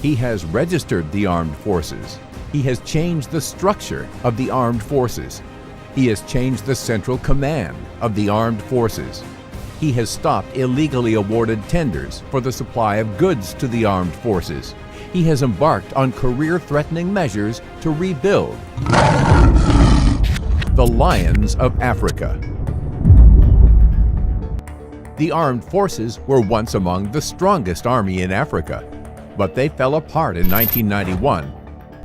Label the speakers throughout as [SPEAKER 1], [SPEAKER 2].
[SPEAKER 1] He has registered the armed forces. He has changed the structure of the armed forces. He has changed the central command of the armed forces. He has stopped illegally awarded tenders for the supply of goods to the armed forces. He has embarked on career-threatening measures to rebuild the lions of Africa. The armed forces were once among the strongest army in Africa, but they fell apart in 1991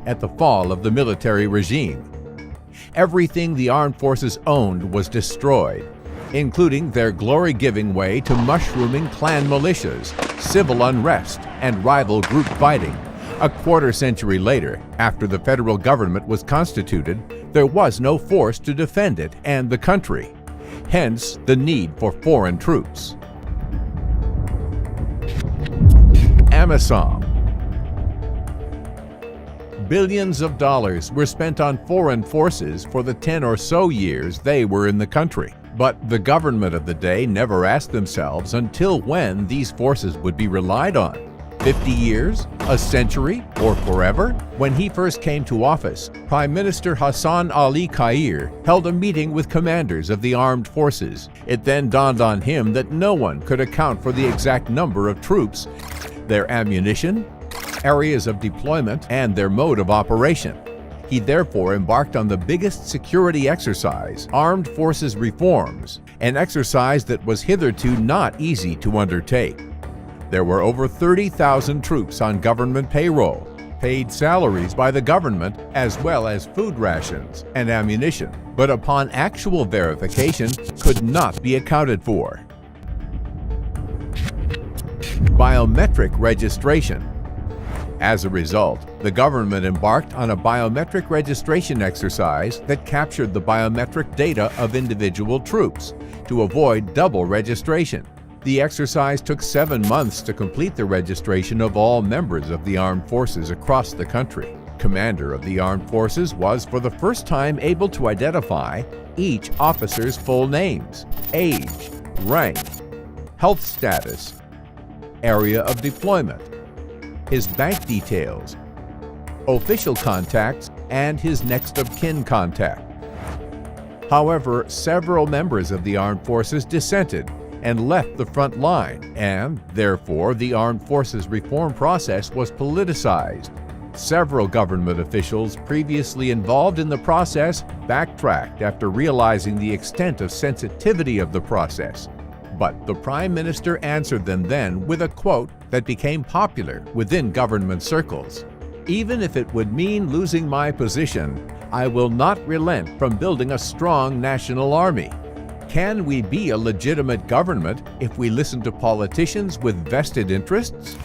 [SPEAKER 1] at the fall of the military regime. Everything the armed forces owned was destroyed, including their glory-giving way to mushrooming clan militias, civil unrest, and rival group fighting. A quarter century later, after the federal government was constituted, there was no force to defend it and the country. Hence, the need for foreign troops. AMISOM. Billions of dollars were spent on foreign forces for the 10 or so years they were in the country. But the government of the day never asked themselves until when these forces would be relied on. 50 years? A century? Or forever? When he first came to office, Prime Minister Hassan Ali Khair held a meeting with commanders of the armed forces. It then dawned on him that no one could account for the exact number of troops, their ammunition, areas of deployment, and their mode of operation. He therefore embarked on the biggest security exercise, Armed Forces Reforms, an exercise that was hitherto not easy to undertake. There were over 30,000 troops on government payroll, paid salaries by the government, as well as food rations and ammunition, but upon actual verification could not be accounted for. Biometric registration. As a result, the government embarked on a biometric registration exercise that captured the biometric data of individual troops to avoid double registration. The exercise took 7 months to complete the registration of all members of the armed forces across the country. Commander of the armed forces was for the first time able to identify each officer's full names, age, rank, health status, area of deployment, his bank details, official contacts, and his next of kin contact. However, several members of the armed forces dissented and left the front line, and therefore the armed forces reform process was politicized. Several government officials previously involved in the process backtracked after realizing the extent of sensitivity of the process. But the Prime Minister answered them then with a quote that became popular within government circles. "Even if it would mean losing my position, I will not relent from building a strong national army. Can we be a legitimate government if we listen to politicians with vested interests?"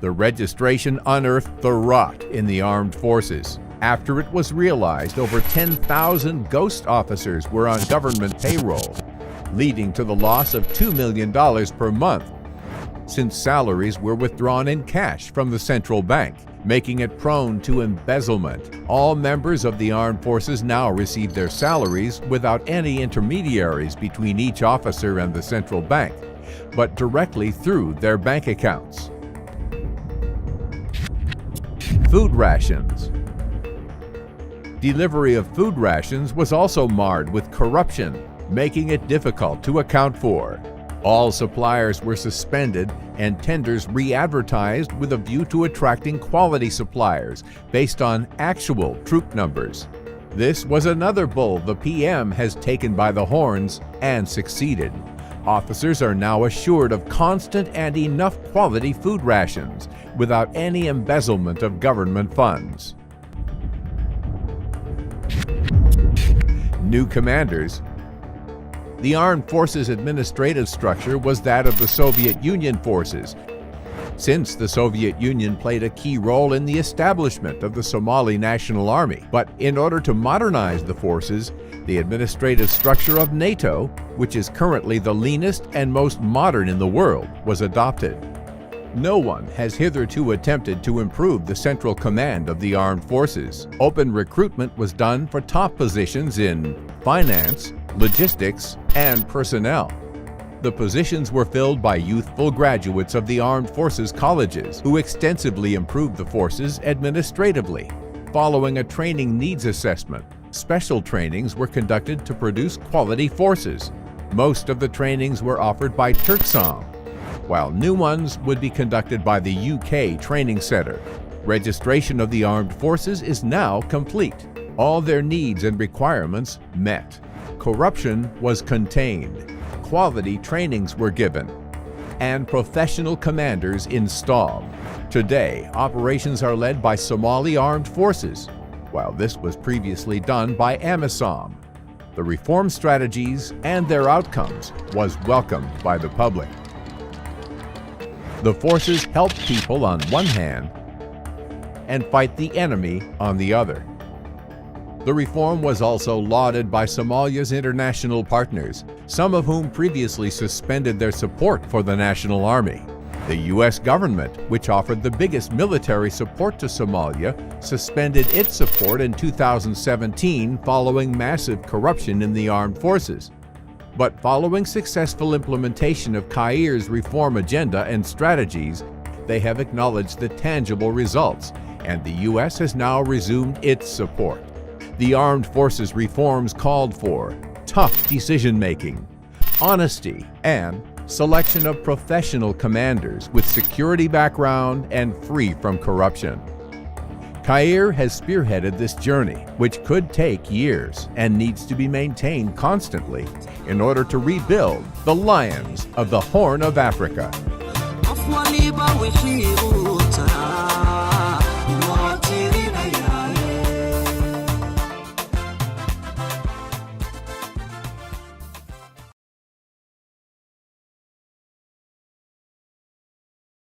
[SPEAKER 1] The registration unearthed the rot in the armed forces. After it was realized over 10,000 ghost officers were on government payroll, leading to the loss of $2 million per month, since salaries were withdrawn in cash from the central bank, making it prone to embezzlement. All members of the armed forces now receive their salaries without any intermediaries between each officer and the central bank, but directly through their bank accounts. Food rations. Delivery of food rations was also marred with corruption, making it difficult to account for. All suppliers were suspended and tenders re-advertised with a view to attracting quality suppliers based on actual troop numbers. This was another bull the PM has taken by the horns and succeeded. Officers are now assured of constant and enough quality food rations without any embezzlement of government funds. New commanders. The Armed Forces administrative structure was that of the Soviet Union forces, since the Soviet Union played a key role in the establishment of the Somali National Army. But in order to modernize the forces, the administrative structure of NATO, which is currently the leanest and most modern in the world, was adopted. No one has hitherto attempted to improve the central command of the armed forces. Open recruitment was done for top positions in finance, logistics, and personnel. The positions were filled by youthful graduates of the armed forces colleges who extensively improved the forces administratively. Following a training needs assessment, special trainings were conducted to produce quality forces. Most of the trainings were offered by Turksom, while new ones would be conducted by the UK Training Centre. Registration of the armed forces is now complete. All their needs and requirements met. Corruption was contained. Quality trainings were given, and professional commanders installed. Today, operations are led by Somali Armed Forces, while this was previously done by AMISOM. The reform strategies and their outcomes was welcomed by the public. The forces help people on one hand and fight the enemy on the other. The reform was also lauded by Somalia's international partners, some of whom previously suspended their support for the National Army. The U.S. government, which offered the biggest military support to Somalia, suspended its support in 2017 following massive corruption in the armed forces. But following successful implementation of Kair's reform agenda and strategies, they have acknowledged the tangible results, and the U.S. has now resumed its support. The armed forces reforms called for tough decision-making, honesty, and selection of professional commanders with security background and free from corruption. Kair has spearheaded this journey, which could take years and needs to be maintained constantly in order to rebuild the lions of the Horn of Africa.